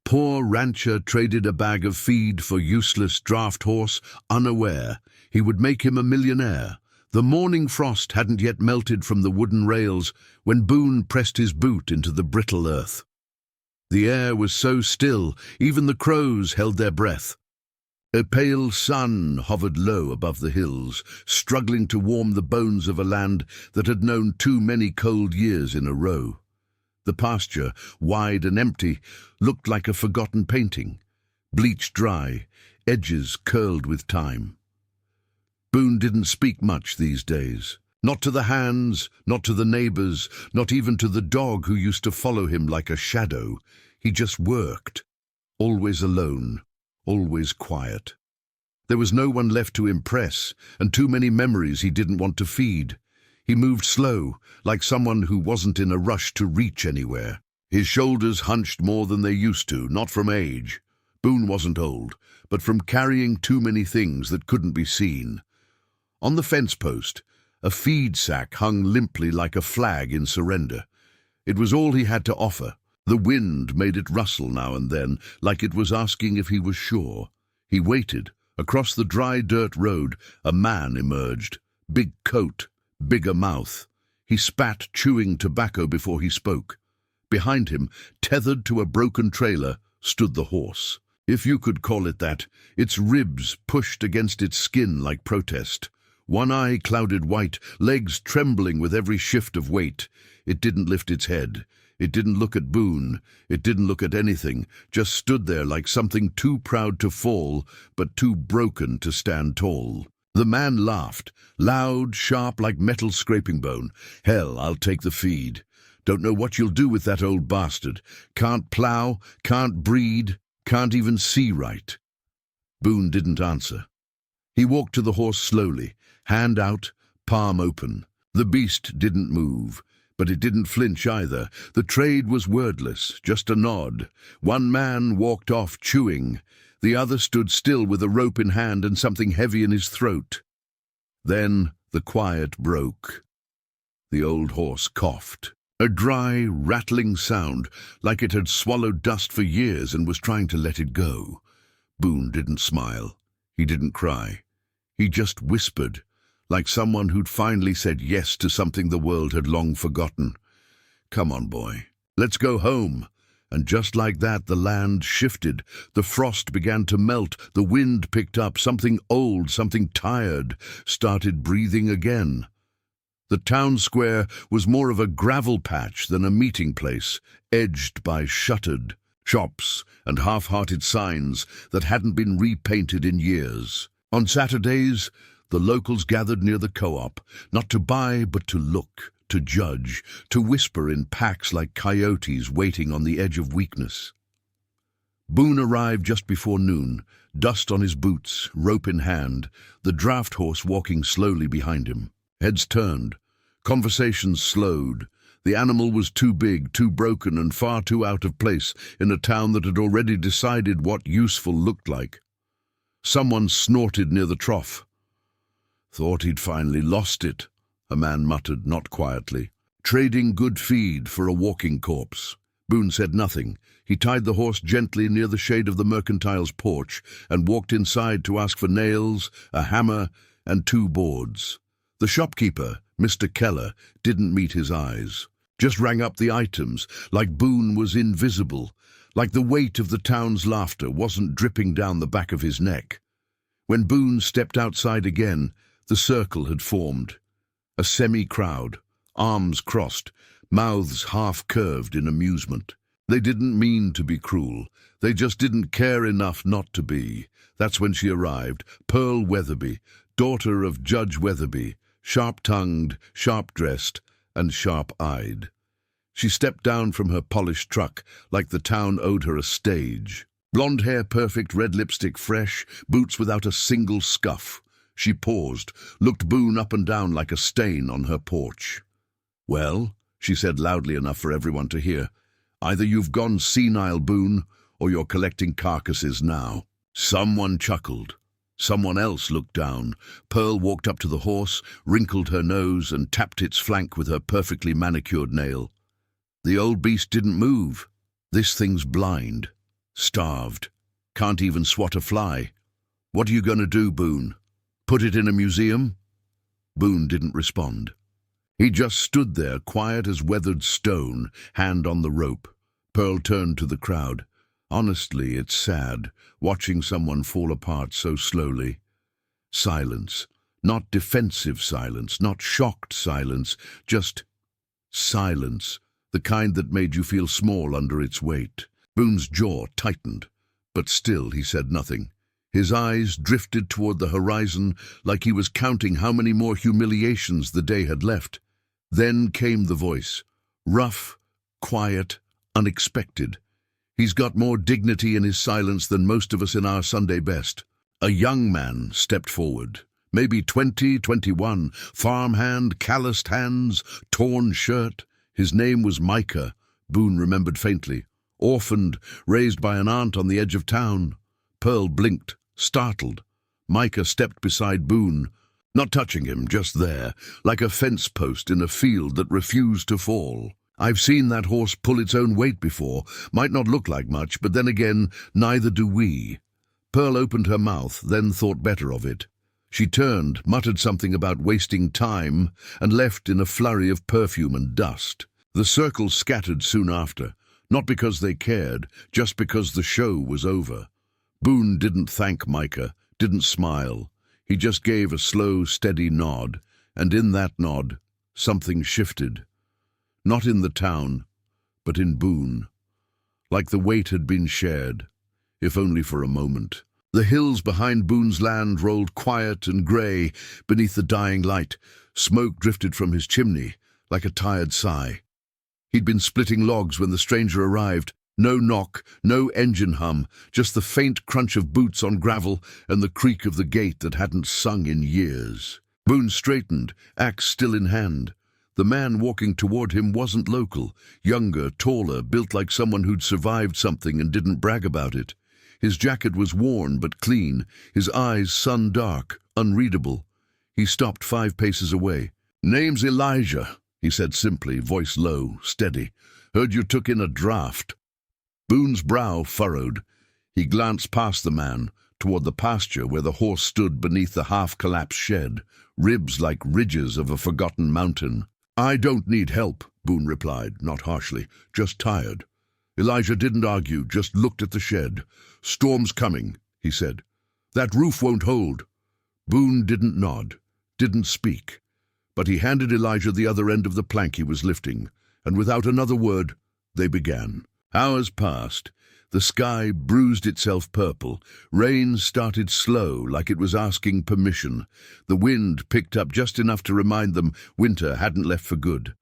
Poor rancher traded a bag of feed for useless draft horse, unaware he would make him a millionaire. The morning frost hadn't yet melted from the wooden rails when Boone pressed his boot into the brittle earth. The air was so still, even the crows held their breath. A pale sun hovered low above the hills, struggling to warm the bones of a land that had known too many cold years in a row. The pasture, wide and empty, looked like a forgotten painting, bleached dry, edges curled with time. Boone didn't speak much these days. Not to the hands, not to the neighbors, not even to the dog who used to follow him like a shadow. He just worked, always alone, always quiet. There was no one left to impress, and too many memories he didn't want to feed. He moved slow, like someone who wasn't in a rush to reach anywhere. His shoulders hunched more than they used to, not from age. Boone wasn't old, but from carrying too many things that couldn't be seen. On the fence post, a feed sack hung limply like a flag in surrender. It was all he had to offer. The wind made it rustle now and then, like it was asking if he was sure. He waited. Across the dry dirt road, a man emerged. Big coat, bigger mouth. He spat, chewing tobacco before he spoke. Behind him, tethered to a broken trailer, stood the horse. If you could call it that, its ribs pushed against its skin like protest. One eye clouded white, legs trembling with every shift of weight. It didn't lift its head. It didn't look at Boone. It didn't look at anything, just stood there like something too proud to fall, but too broken to stand tall. The man laughed, loud, sharp like metal scraping bone. Hell, I'll take the feed. Don't know what you'll do with that old bastard. Can't plow, can't breed, can't even see right. Boone didn't answer. He walked to the horse slowly, hand out, palm open. The beast didn't move, but it didn't flinch either. The trade was wordless, just a nod. One man walked off chewing. The other stood still with a rope in hand and something heavy in his throat. Then the quiet broke. The old horse coughed. A dry, rattling sound, like it had swallowed dust for years and was trying to let it go. Boone didn't smile. He didn't cry. He just whispered, like someone who'd finally said yes to something the world had long forgotten. Come on, boy. Let's go home. And just like that, the land shifted. The frost began to melt. The wind picked up. Something old, something tired, started breathing again. The town square was more of a gravel patch than a meeting place, edged by shuttered shops and half-hearted signs that hadn't been repainted in years. On Saturdays, the locals gathered near the co-op, not to buy but to look, to judge, to whisper in packs like coyotes waiting on the edge of weakness. Boone arrived just before noon, dust on his boots, rope in hand, the draft horse walking slowly behind him. Heads turned. Conversations slowed. The animal was too big, too broken, and far too out of place in a town that had already decided what useful looked like. Someone snorted near the trough. Thought he'd finally lost it, a man muttered, not quietly. Trading good feed for a walking corpse. Boone said nothing. He tied the horse gently near the shade of the mercantile's porch and walked inside to ask for nails, a hammer, and 2 boards. The shopkeeper, Mr. Keller, didn't meet his eyes. Just rang up the items, like Boone was invisible, like the weight of the town's laughter wasn't dripping down the back of his neck. When Boone stepped outside again, the circle had formed. A semi-crowd, arms crossed, mouths half-curved in amusement. They didn't mean to be cruel. They just didn't care enough not to be. That's when she arrived, Pearl Weatherby, daughter of Judge Weatherby, sharp-tongued, sharp-dressed, and sharp-eyed. She stepped down from her polished truck like the town owed her a stage. Blonde hair perfect, red lipstick fresh, boots without a single scuff. She paused, looked Boone up and down like a stain on her porch. "Well," she said loudly enough for everyone to hear, "either you've gone senile, Boone, or you're collecting carcasses now." Someone chuckled. Someone else looked down. Pearl walked up to the horse, wrinkled her nose, and tapped its flank with her perfectly manicured nail. "The old beast didn't move. This thing's blind. Starved. Can't even swat a fly. What are you going to do, Boone? Put it in a museum? Boone didn't respond. He just stood there, quiet as weathered stone, hand on the rope. Pearl turned to the crowd. Honestly, it's sad, watching someone fall apart so slowly. Silence. Not defensive silence, not shocked silence, just silence, the kind that made you feel small under its weight. Boone's jaw tightened, but still he said nothing. His eyes drifted toward the horizon like he was counting how many more humiliations the day had left. Then came the voice, rough, quiet, unexpected. He's got more dignity in his silence than most of us in our Sunday best. A young man stepped forward, maybe 20, 21, farmhand, calloused hands, torn shirt. His name was Micah, Boone remembered faintly. Orphaned, raised by an aunt on the edge of town. Pearl blinked, startled. Micah stepped beside Boone, not touching him, just there, like a fence post in a field that refused to fall. I've seen that horse pull its own weight before. Might not look like much, but then again, neither do we. Pearl opened her mouth, then thought better of it. She turned, muttered something about wasting time, and left in a flurry of perfume and dust. The circle scattered soon after, not because they cared, just because the show was over. Boone didn't thank Micah, didn't smile. He just gave a slow, steady nod, and in that nod, something shifted. Not in the town, but in Boone. Like the weight had been shared, if only for a moment. The hills behind Boone's land rolled quiet and grey beneath the dying light. Smoke drifted from his chimney, like a tired sigh. He'd been splitting logs when the stranger arrived. No knock, no engine hum, just the faint crunch of boots on gravel and the creak of the gate that hadn't sung in years. Boone straightened, axe still in hand. The man walking toward him wasn't local, younger, taller, built like someone who'd survived something and didn't brag about it. His jacket was worn but clean, his eyes sun-dark, unreadable. He stopped 5 paces away. "Name's Elijah," he said simply, voice low, steady. "Heard you took in a draft." Boone's brow furrowed. He glanced past the man, toward the pasture where the horse stood beneath the half-collapsed shed, ribs like ridges of a forgotten mountain. "I don't need help," Boone replied, not harshly, "just tired." Elijah didn't argue, just looked at the shed. "Storm's coming," he said. "That roof won't hold." Boone didn't nod, didn't speak, but he handed Elijah the other end of the plank he was lifting, and without another word, they began. Hours passed. The sky bruised itself purple. Rain started slow, like it was asking permission. The wind picked up just enough to remind them winter hadn't left for good.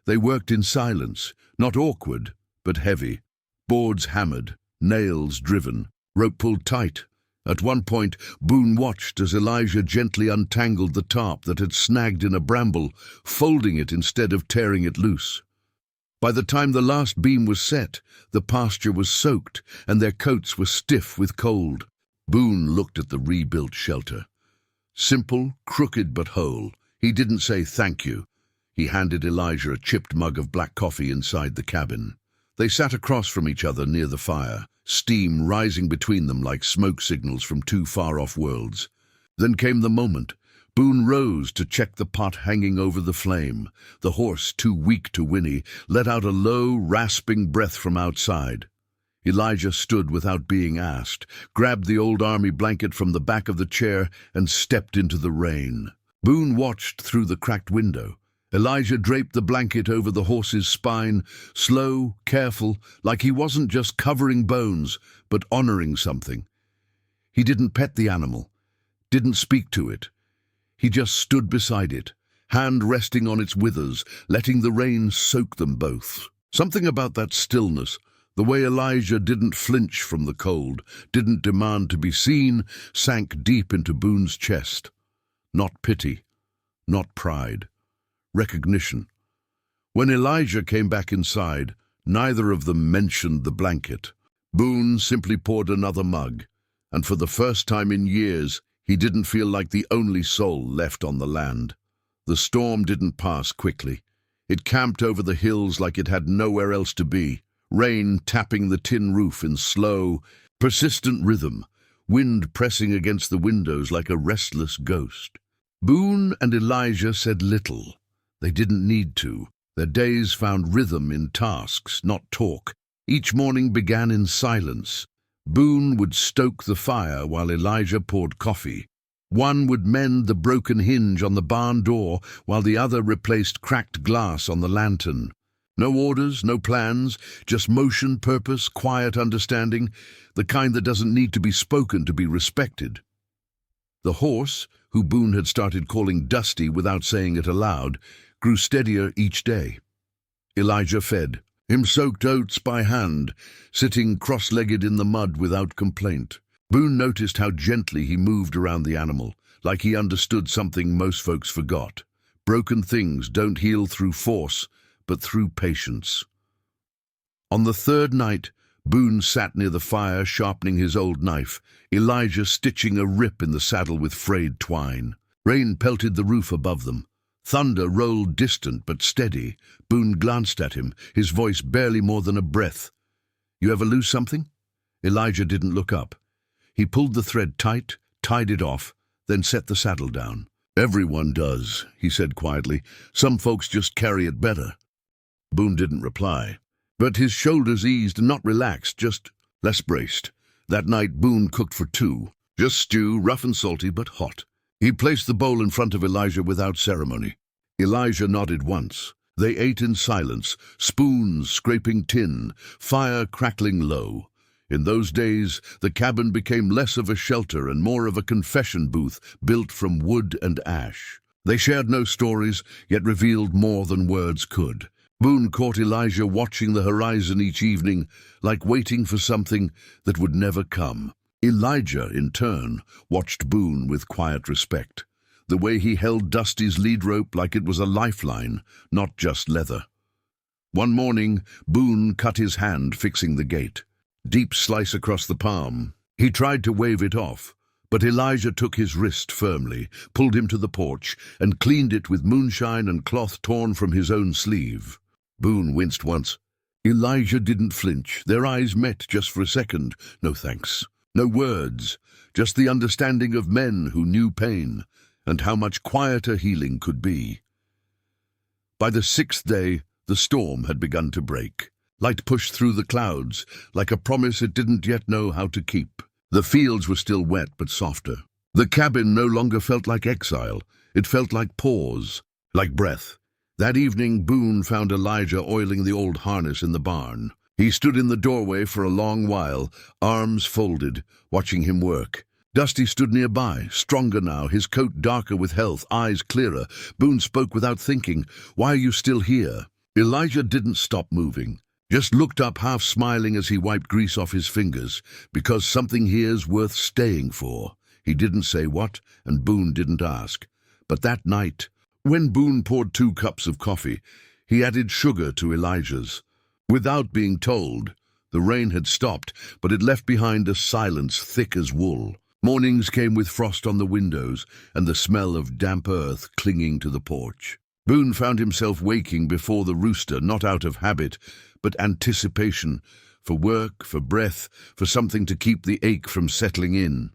They worked in silence, not awkward, but heavy. Boards hammered, nails driven, rope pulled tight. At one point, Boone watched as Elijah gently untangled the tarp that had snagged in a bramble, folding it instead of tearing it loose. By the time the last beam was set, the pasture was soaked and their coats were stiff with cold. Boone looked at the rebuilt shelter. Simple, crooked but whole. He didn't say thank you. He handed Elijah a chipped mug of black coffee inside the cabin. They sat across from each other near the fire, steam rising between them like smoke signals from 2 far-off worlds. Then came the moment. Boone rose to check the pot hanging over the flame. The horse, too weak to whinny, let out a low, rasping breath from outside. Elijah stood without being asked, grabbed the old army blanket from the back of the chair, and stepped into the rain. Boone watched through the cracked window. Elijah draped the blanket over the horse's spine, slow, careful, like he wasn't just covering bones, but honoring something. He didn't pet the animal, didn't speak to it. He just stood beside it, hand resting on its withers, letting the rain soak them both. Something about that stillness, the way Elijah didn't flinch from the cold, didn't demand to be seen, sank deep into Boone's chest. Not pity, not pride. Recognition. When Elijah came back inside, neither of them mentioned the blanket. Boone simply poured another mug, and for the first time in years, he didn't feel like the only soul left on the land. The storm didn't pass quickly. It camped over the hills like it had nowhere else to be, rain tapping the tin roof in slow, persistent rhythm, wind pressing against the windows like a restless ghost. Boone and Elijah said little. They didn't need to. Their days found rhythm in tasks, not talk. Each morning began in silence. Boone would stoke the fire while Elijah poured coffee. One would mend the broken hinge on the barn door while the other replaced cracked glass on the lantern. No orders, no plans, just motion, purpose, quiet understanding, the kind that doesn't need to be spoken to be respected. The horse, who Boone had started calling Dusty without saying it aloud, grew steadier each day. Elijah fed him soaked oats by hand, sitting cross-legged in the mud without complaint. Boone noticed how gently he moved around the animal, like he understood something most folks forgot. Broken things don't heal through force, but through patience. On the third night, Boone sat near the fire sharpening his old knife, Elijah stitching a rip in the saddle with frayed twine. Rain pelted the roof above them. Thunder rolled distant but steady. Boone glanced at him, his voice barely more than a breath. "You ever lose something?" Elijah didn't look up. He pulled the thread tight, tied it off, then set the saddle down. "Everyone does," he said quietly. "Some folks just carry it better." Boone didn't reply, but his shoulders eased, not relaxed, just less braced. That night Boone cooked for two, just stew, rough and salty, but hot. He placed the bowl in front of Elijah without ceremony. Elijah nodded once. They ate in silence, spoons scraping tin, fire crackling low. In those days, the cabin became less of a shelter and more of a confession booth built from wood and ash. They shared no stories, yet revealed more than words could. Boone caught Elijah watching the horizon each evening, like waiting for something that would never come. Elijah, in turn, watched Boone with quiet respect, the way he held Dusty's lead rope like it was a lifeline, not just leather. One morning, Boone cut his hand fixing the gate. Deep slice across the palm. He tried to wave it off, but Elijah took his wrist firmly, pulled him to the porch, and cleaned it with moonshine and cloth torn from his own sleeve. Boone winced once. Elijah didn't flinch. Their eyes met just for a second. No thanks. No words, just the understanding of men who knew pain and how much quieter healing could be. By the sixth day, the storm had begun to break. Light pushed through the clouds, like a promise it didn't yet know how to keep. The fields were still wet but softer. The cabin no longer felt like exile. It felt like pause, like breath. That evening, Boone found Elijah oiling the old harness in the barn. He stood in the doorway for a long while, arms folded, watching him work. Dusty stood nearby, stronger now, his coat darker with health, eyes clearer. Boone spoke without thinking. "Why are you still here?" Elijah didn't stop moving, just looked up half smiling as he wiped grease off his fingers. "Because something here's worth staying for." He didn't say what, and Boone didn't ask. But that night, when Boone poured 2 cups of coffee, he added sugar to Elijah's. Without being told, the rain had stopped, but it left behind a silence thick as wool. Mornings came with frost on the windows and the smell of damp earth clinging to the porch. Boone found himself waking before the rooster, not out of habit, but anticipation, for work, for breath, for something to keep the ache from settling in.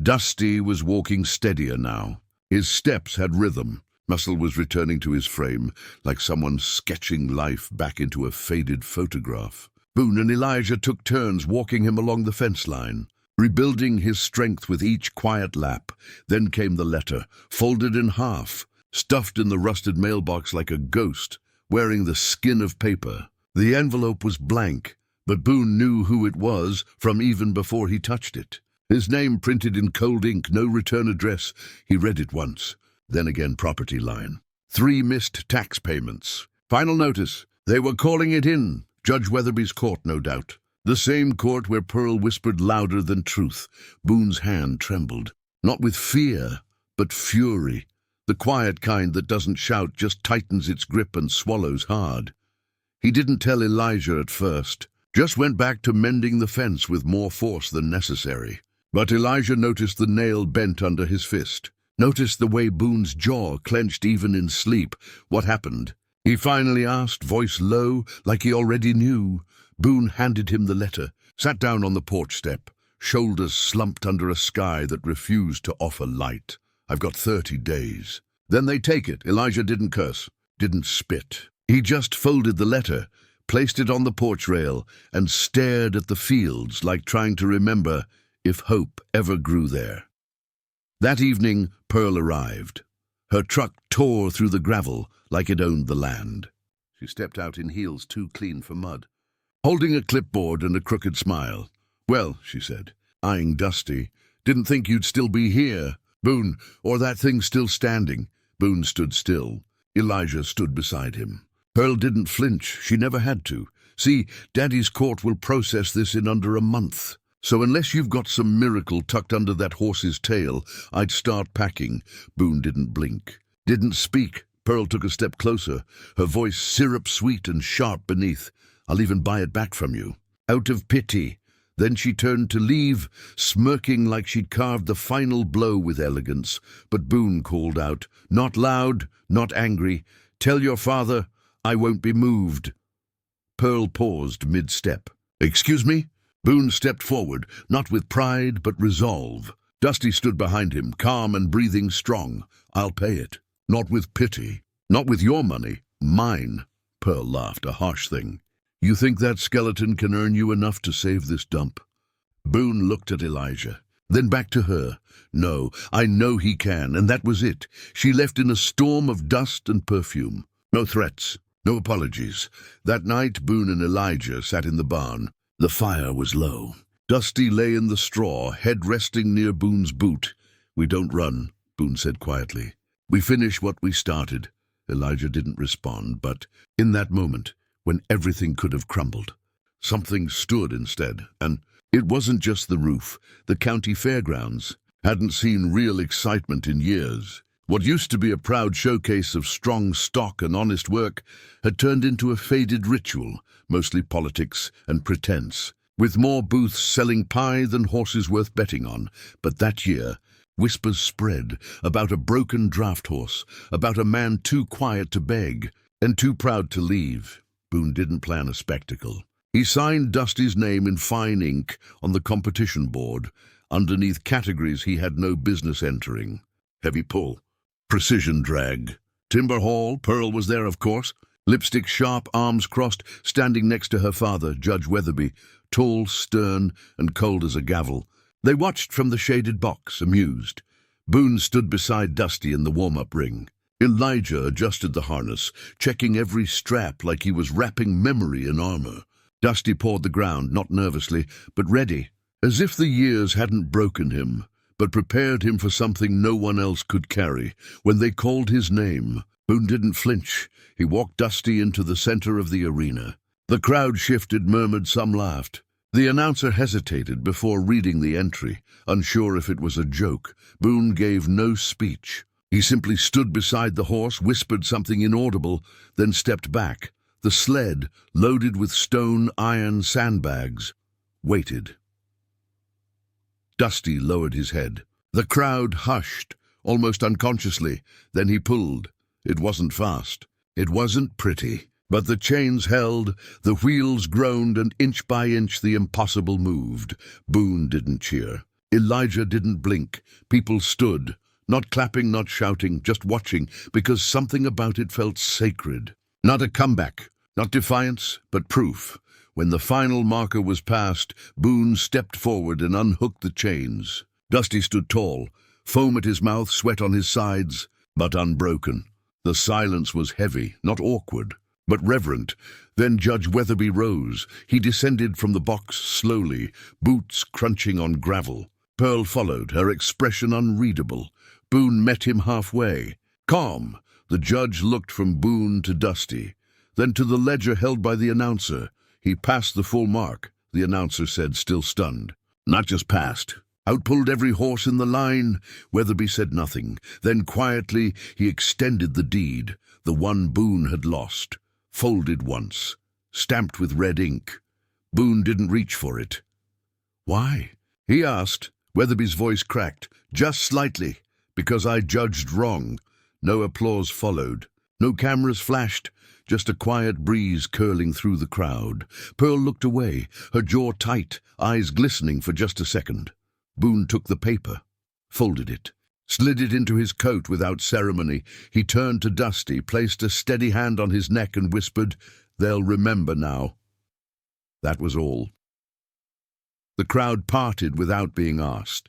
Dusty was walking steadier now. His steps had rhythm. Muscle was returning to his frame, like someone sketching life back into a faded photograph. Boone and Elijah took turns walking him along the fence line, rebuilding his strength with each quiet lap. Then came the letter, folded in half, stuffed in the rusted mailbox like a ghost, wearing the skin of paper. The envelope was blank, but Boone knew who it was from even before he touched it. His name printed in cold ink, no return address. He read it once. Then again, property line. 3 missed tax payments. Final notice. They were calling it in. Judge Weatherby's court, no doubt. The same court where Pearl whispered louder than truth. Boone's hand trembled. Not with fear, but fury. The quiet kind that doesn't shout, just tightens its grip and swallows hard. He didn't tell Elijah at first. Just went back to mending the fence with more force than necessary. But Elijah noticed the nail bent under his fist. Noticed the way Boone's jaw clenched even in sleep. What happened? he finally asked, voice low, like he already knew. Boone handed him the letter, sat down on the porch step, shoulders slumped under a sky that refused to offer light. I've got 30 days. Then they take it. Elijah didn't curse, didn't spit. He just folded the letter, placed it on the porch rail, and stared at the fields like trying to remember if hope ever grew there. That evening, Pearl arrived. Her truck tore through the gravel like it owned the land. She stepped out in heels too clean for mud, holding a clipboard and a crooked smile. "Well," she said, eyeing Dusty, "didn't think you'd still be here. Boone, or that thing still standing." Boone stood still. Elijah stood beside him. Pearl didn't flinch. She never had to. "See, Daddy's court will process this in under a month. So unless you've got some miracle tucked under that horse's tail, I'd start packing." Boone didn't blink, didn't speak. Pearl took a step closer, her voice syrup-sweet and sharp beneath. "I'll even buy it back from you, out of pity." Then she turned to leave, smirking like she'd carved the final blow with elegance. But Boone called out, not loud, not angry, "Tell your father I won't be moved." Pearl paused mid-step. "Excuse me?" Boone stepped forward, not with pride but resolve. Dusty stood behind him, calm and breathing strong. "I'll pay it. Not with pity. Not with your money. Mine." Pearl laughed, a harsh thing. "You think that skeleton can earn you enough to save this dump?" Boone looked at Elijah, then back to her. "No, I know he can," and that was it. She left in a storm of dust and perfume. No threats, no apologies. That night, Boone and Elijah sat in the barn. The fire was low. Dusty lay in the straw, head resting near Boone's boot. "We don't run," Boone said quietly. "We finish what we started." Elijah didn't respond, but in that moment, when everything could have crumbled, something stood instead, and it wasn't just the roof. The county fairgrounds hadn't seen real excitement in years. What used to be a proud showcase of strong stock and honest work had turned into a faded ritual, mostly politics and pretense, with more booths selling pie than horses worth betting on. But that year, whispers spread about a broken draft horse, about a man too quiet to beg and too proud to leave. Boone didn't plan a spectacle. He signed Dusty's name in fine ink on the competition board, underneath categories he had no business entering. Heavy pull, precision drag, timber haul. Pearl was there, of course, lipstick sharp, arms crossed, standing next to her father, Judge Weatherby, tall, stern, and cold as a gavel. They watched from the shaded box, amused. Boone stood beside Dusty in the warm-up ring. Elijah adjusted the harness, checking every strap like he was wrapping memory in armor. Dusty pawed the ground, not nervously, but ready, as if the years hadn't broken him, but prepared him for something no one else could carry. When they called his name, Boone didn't flinch. He walked Dusty into the center of the arena. The crowd shifted, murmured, some laughed. The announcer hesitated before reading the entry, unsure if it was a joke. Boone gave no speech. He simply stood beside the horse, whispered something inaudible, then stepped back. The sled, loaded with stone, iron sandbags, waited. Dusty lowered his head. The crowd hushed, almost unconsciously. Then he pulled. It wasn't fast. It wasn't pretty. But the chains held, the wheels groaned, and inch by inch the impossible moved. Boone didn't cheer. Elijah didn't blink. People stood, not clapping, not shouting, just watching, because something about it felt sacred. Not a comeback, not defiance, but proof. When the final marker was passed, Boone stepped forward and unhooked the chains. Dusty stood tall, foam at his mouth, sweat on his sides, but unbroken. The silence was heavy, not awkward, but reverent. Then Judge Weatherby rose. He descended from the box slowly, boots crunching on gravel. Pearl followed, her expression unreadable. Boone met him halfway. Calm. The judge looked from Boone to Dusty, then to the ledger held by the announcer. He passed the full mark, the announcer said, still stunned. Not just passed. Outpulled every horse in the line. Weatherby said nothing. Then quietly he extended the deed, the one Boone had lost. Folded once, stamped with red ink. Boone didn't reach for it. "Why?" he asked. Weatherby's voice cracked, just slightly. "Because I judged wrong." No applause followed. No cameras flashed, just a quiet breeze curling through the crowd. Pearl looked away, her jaw tight, eyes glistening for just a second. Boone took the paper, folded it, slid it into his coat without ceremony. He turned to Dusty, placed a steady hand on his neck and whispered, "They'll remember now." That was all. The crowd parted without being asked.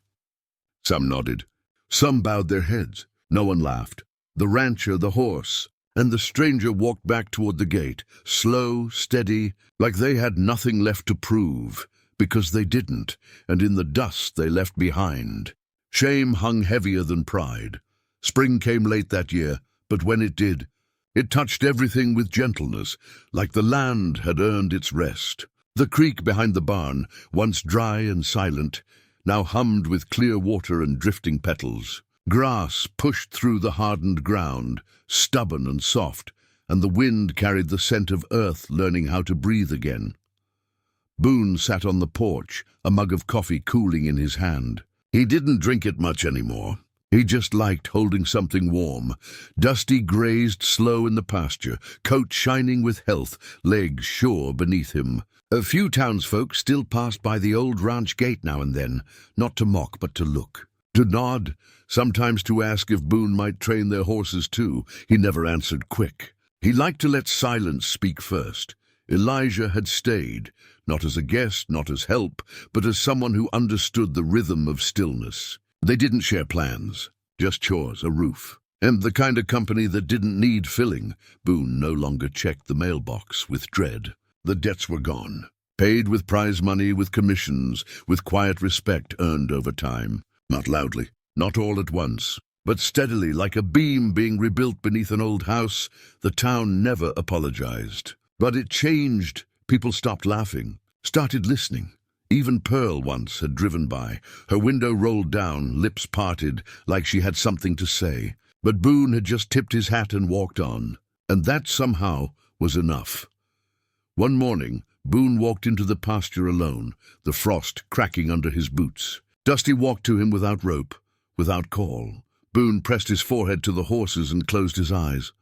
Some nodded. Some bowed their heads. No one laughed. The rancher, the horse, and the stranger walked back toward the gate, slow, steady, like they had nothing left to prove, because they didn't, and in the dust they left behind. Shame hung heavier than pride. Spring came late that year, but when it did, it touched everything with gentleness, like the land had earned its rest. The creek behind the barn, once dry and silent, now hummed with clear water and drifting petals. Grass pushed through the hardened ground, stubborn and soft, and the wind carried the scent of earth learning how to breathe again. Boone sat on the porch, a mug of coffee cooling in his hand. He didn't drink it much anymore. He just liked holding something warm. Dusty grazed slow in the pasture, coat shining with health, legs sure beneath him. A few townsfolk still passed by the old ranch gate now and then, not to mock but to look, to nod, sometimes to ask if Boone might train their horses too. He never answered quick. He liked to let silence speak first. Elijah had stayed, not as a guest, not as help, but as someone who understood the rhythm of stillness. They didn't share plans, just chores, a roof, and the kind of company that didn't need filling. Boone no longer checked the mailbox with dread. The debts were gone, paid with prize money, with commissions, with quiet respect earned over time. Not loudly, not all at once, but steadily, like a beam being rebuilt beneath an old house. The town never apologized. But it changed. People stopped laughing, started listening. Even Pearl once had driven by, her window rolled down, lips parted, like she had something to say. But Boone had just tipped his hat and walked on, and that somehow was enough. One morning, Boone walked into the pasture alone, the frost cracking under his boots. Dusty walked to him without rope, without call. Boone pressed his forehead to the horses and closed his eyes.